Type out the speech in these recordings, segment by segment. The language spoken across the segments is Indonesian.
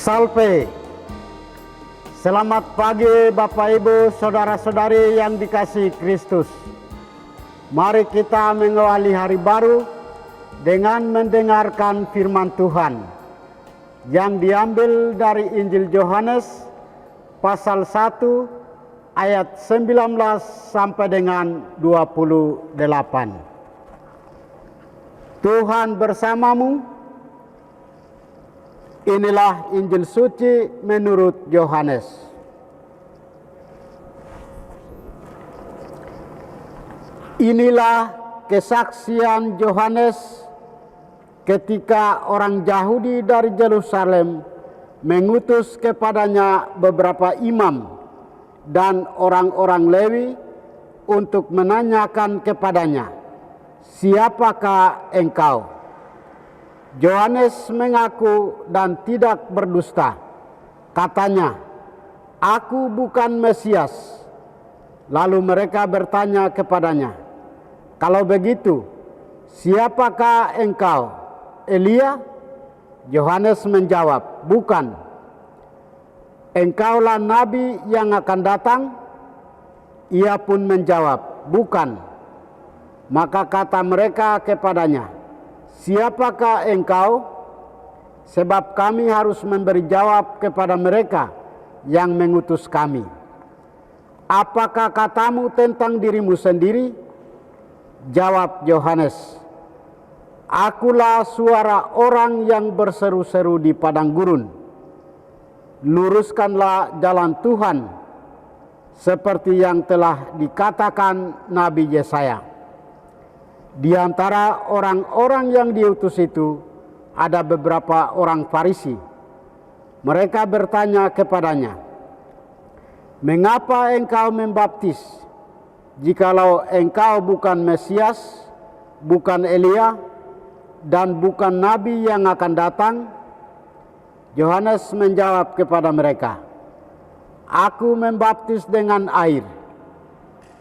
Salve. Selamat pagi Bapak Ibu, saudara-saudari yang dikasihi Kristus. Mari kita mengawali hari baru dengan mendengarkan firman Tuhan yang diambil dari Injil Yohanes pasal 1 ayat 19 sampai dengan 28. Tuhan bersamamu. Inilah Injil suci menurut Yohanes. Inilah kesaksian Yohanes ketika orang Yahudi dari Yerusalem mengutus kepadanya beberapa imam dan orang-orang Lewi untuk menanyakan kepadanya, "Siapakah engkau?" Yohanes mengaku dan tidak berdusta. Katanya, "Aku bukan Mesias." Lalu mereka bertanya kepadanya, "Kalau begitu, siapakah engkau? Elia?" Yohanes menjawab, "Bukan." "Engkaulah nabi yang akan datang?" Ia pun menjawab, "Bukan." Maka kata mereka kepadanya, "Siapakah engkau? Sebab kami harus memberi jawab kepada mereka yang mengutus kami. Apakah katamu tentang dirimu sendiri?" Jawab Yohanes, "Akulah suara orang yang berseru-seru di padang gurun. Luruskanlah jalan Tuhan, seperti yang telah dikatakan Nabi Yesaya." Di antara orang-orang yang diutus itu ada beberapa orang Farisi. Mereka bertanya kepadanya, "Mengapa engkau membaptis, jikalau engkau bukan Mesias, bukan Elia, dan bukan Nabi yang akan datang?" Yohanes menjawab kepada mereka, "Aku membaptis dengan air,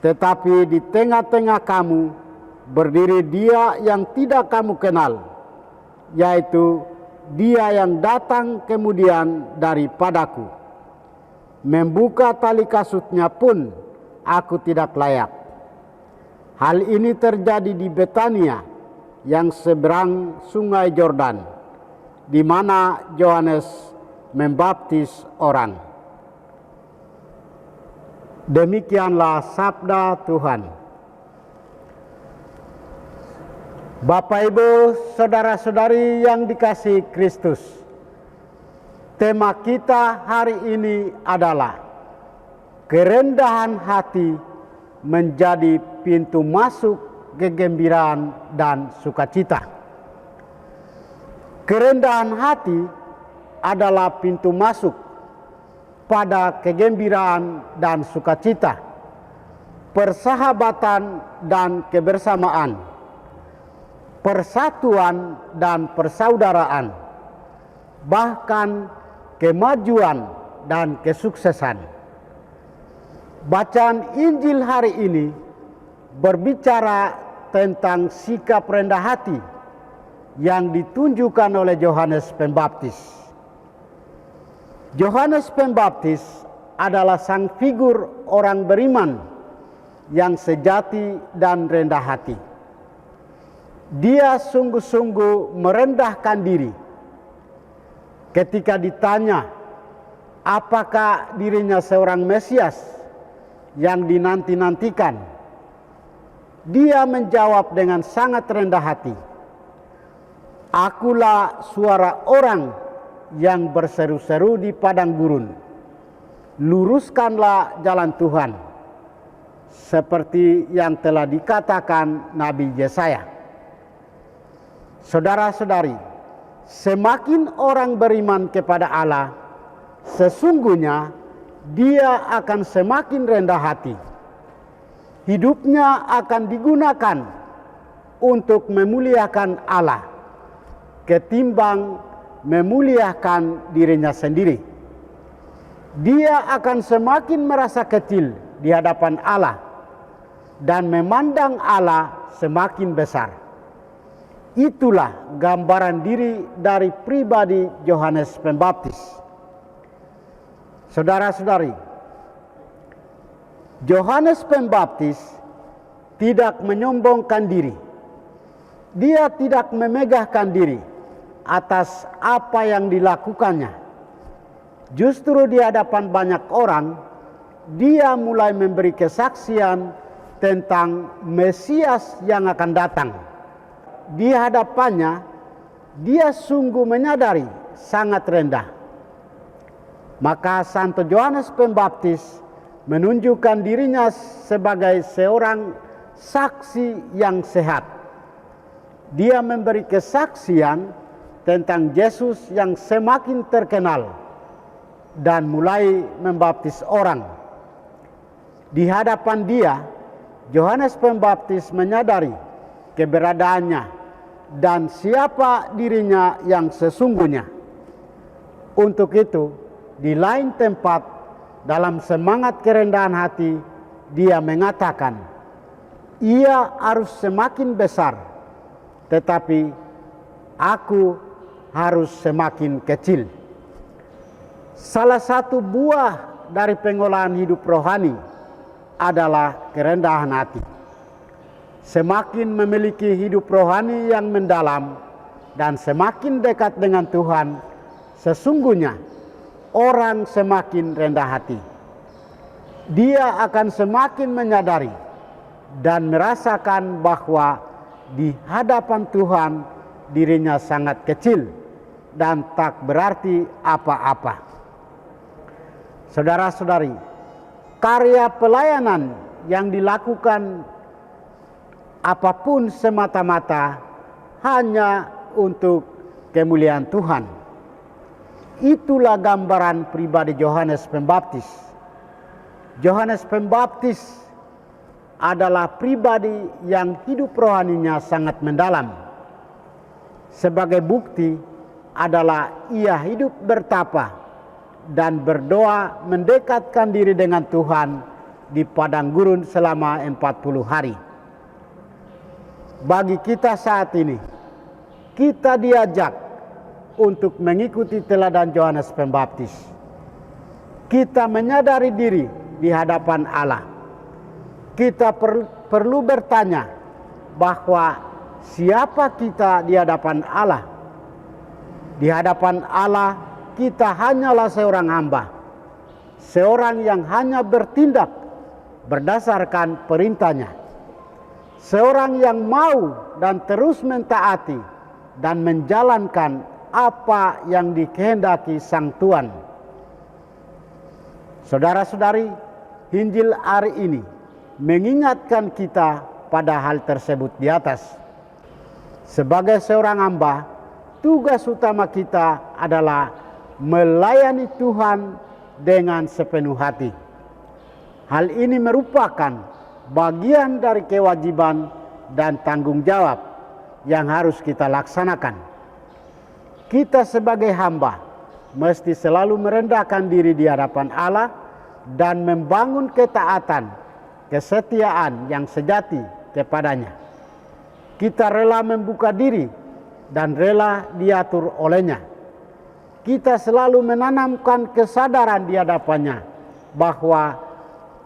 tetapi di tengah-tengah kamu berdiri Dia yang tidak kamu kenal, yaitu Dia yang datang kemudian daripadaku. Membuka tali kasutnya pun aku tidak layak." Hal ini terjadi di Betania yang seberang sungai Yordan, di mana Yohanes membaptis orang. Demikianlah sabda Tuhan. Bapak Ibu, saudara-saudari yang dikasihi Kristus, tema kita hari ini adalah kerendahan hati menjadi pintu masuk kegembiraan dan sukacita. Kerendahan hati adalah pintu masuk pada kegembiraan dan sukacita, persahabatan dan kebersamaan, persatuan dan persaudaraan, bahkan kemajuan dan kesuksesan. Bacaan Injil hari ini berbicara tentang sikap rendah hati yang ditunjukkan oleh Yohanes Pembaptis. Yohanes Pembaptis adalah sang figur orang beriman yang sejati dan rendah hati. Dia sungguh-sungguh merendahkan diri. Ketika ditanya apakah dirinya seorang Mesias yang dinanti-nantikan, dia menjawab dengan sangat rendah hati, "Akulah suara orang yang berseru-seru di padang gurun. Luruskanlah jalan Tuhan," seperti yang telah dikatakan Nabi Yesaya. Saudara-saudari, semakin orang beriman kepada Allah, sesungguhnya dia akan semakin rendah hati. Hidupnya akan digunakan untuk memuliakan Allah ketimbang memuliakan dirinya sendiri. Dia akan semakin merasa kecil di hadapan Allah dan memandang Allah semakin besar. Itulah gambaran diri dari pribadi Yohanes Pembaptis. Saudara-saudari, Yohanes Pembaptis tidak menyombongkan diri. Dia tidak memegahkan diri atas apa yang dilakukannya. Justru di hadapan banyak orang, dia mulai memberi kesaksian tentang Mesias yang akan datang. Di hadapannya, dia sungguh menyadari sangat rendah. Maka Santo Yohanes Pembaptis menunjukkan dirinya sebagai seorang saksi yang sehat. Dia memberi kesaksian tentang Yesus yang semakin terkenal dan mulai membaptis orang. Di hadapan dia, Yohanes Pembaptis menyadari keberadaannya dan siapa dirinya yang sesungguhnya. Untuk itu, di lain tempat, dalam semangat kerendahan hati, dia mengatakan, ia harus semakin besar, tetapi aku harus semakin kecil. Salah satu buah dari pengolahan hidup rohani adalah kerendahan hati. Semakin memiliki hidup rohani yang mendalam dan semakin dekat dengan Tuhan, sesungguhnya orang semakin rendah hati. Dia akan semakin menyadari dan merasakan bahwa di hadapan Tuhan dirinya sangat kecil dan tak berarti apa-apa. Saudara-saudari, karya pelayanan yang dilakukan apapun semata-mata hanya untuk kemuliaan Tuhan. Itulah gambaran pribadi Yohanes Pembaptis. Yohanes Pembaptis adalah pribadi yang hidup rohaninya sangat mendalam. Sebagai bukti adalah ia hidup bertapa dan berdoa mendekatkan diri dengan Tuhan di padang gurun selama 40 hari. Bagi kita saat ini, kita diajak untuk mengikuti teladan Yohanes Pembaptis. Kita menyadari diri di hadapan Allah. Kita perlu bertanya bahwa siapa kita di hadapan Allah. Di hadapan Allah kita hanyalah seorang hamba, seorang yang hanya bertindak berdasarkan perintahnya, seorang yang mau dan terus mentaati dan menjalankan apa yang dikehendaki Sang Tuhan. Saudara-saudari, Injil hari ini mengingatkan kita pada hal tersebut di atas. Sebagai seorang hamba, tugas utama kita adalah melayani Tuhan dengan sepenuh hati. Hal ini merupakan bagian dari kewajiban dan tanggung jawab yang harus kita laksanakan. Kita sebagai hamba mesti selalu merendahkan diri di hadapan Allah dan membangun ketaatan, kesetiaan yang sejati kepadanya. Kita rela membuka diri dan rela diatur olehnya. Kita selalu menanamkan kesadaran di hadapannya bahwa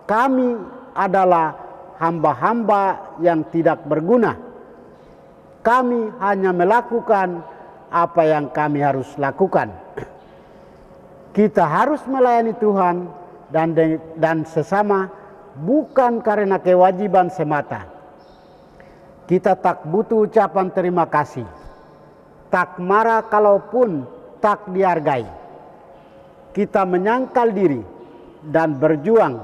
kami adalah hamba-hamba yang tidak berguna. Kami hanya melakukan apa yang kami harus lakukan. Kita harus melayani Tuhan dan sesama bukan karena kewajiban semata. Kita tak butuh ucapan terima kasih, tak marah kalaupun tak dihargai. Kita menyangkal diri dan berjuang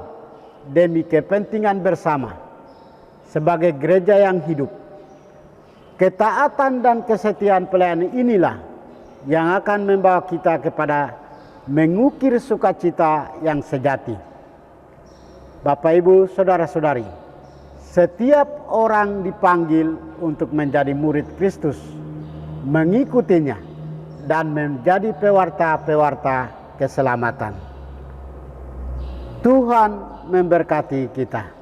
demi kepentingan bersama sebagai gereja yang hidup. Ketaatan dan kesetiaan pelayanan inilah yang akan membawa kita kepada mengukir sukacita yang sejati. Bapak, Ibu, saudara-saudari, setiap orang dipanggil untuk menjadi murid Kristus, mengikutinya dan menjadi pewarta-pewarta keselamatan. Tuhan memberkati kita.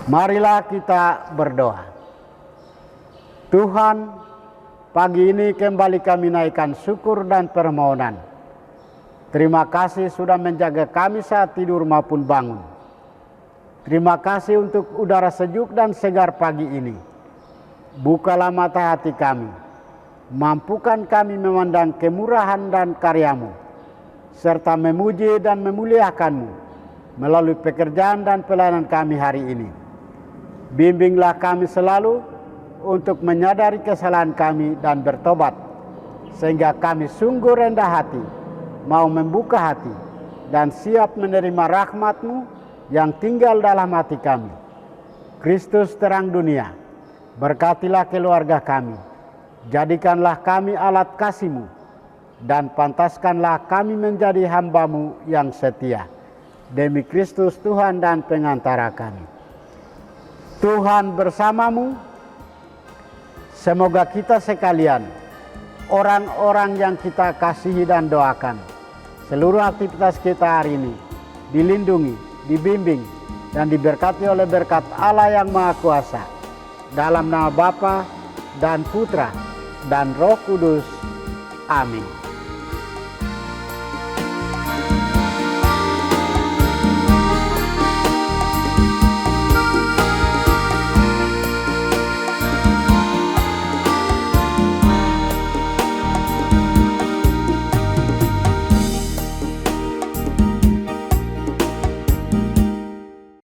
Marilah kita berdoa. Tuhan, pagi ini kembali kami naikkan syukur dan permohonan Terima kasih sudah menjaga kami saat tidur maupun bangun. Terima kasih untuk udara sejuk dan segar pagi ini. Bukalah mata hati kami. Mampukan kami memandang kemurahan dan karya-Mu, serta memuji dan memuliakan-Mu melalui pekerjaan dan pelayanan kami hari ini. Bimbinglah kami selalu untuk menyadari kesalahan kami dan bertobat, sehingga kami sungguh rendah hati, mau membuka hati, dan siap menerima rahmat-Mu yang tinggal dalam hati kami. Kristus terang dunia, berkatilah keluarga kami, jadikanlah kami alat kasih-Mu, dan pantaskanlah kami menjadi hamba-Mu yang setia. Demi Kristus Tuhan dan pengantara kami. Tuhan bersamamu, semoga kita sekalian, orang-orang yang kita kasihi dan doakan, seluruh aktivitas kita hari ini dilindungi, dibimbing, dan diberkati oleh berkat Allah yang Maha Kuasa. Dalam nama Bapa dan Putra dan Roh Kudus. Amin.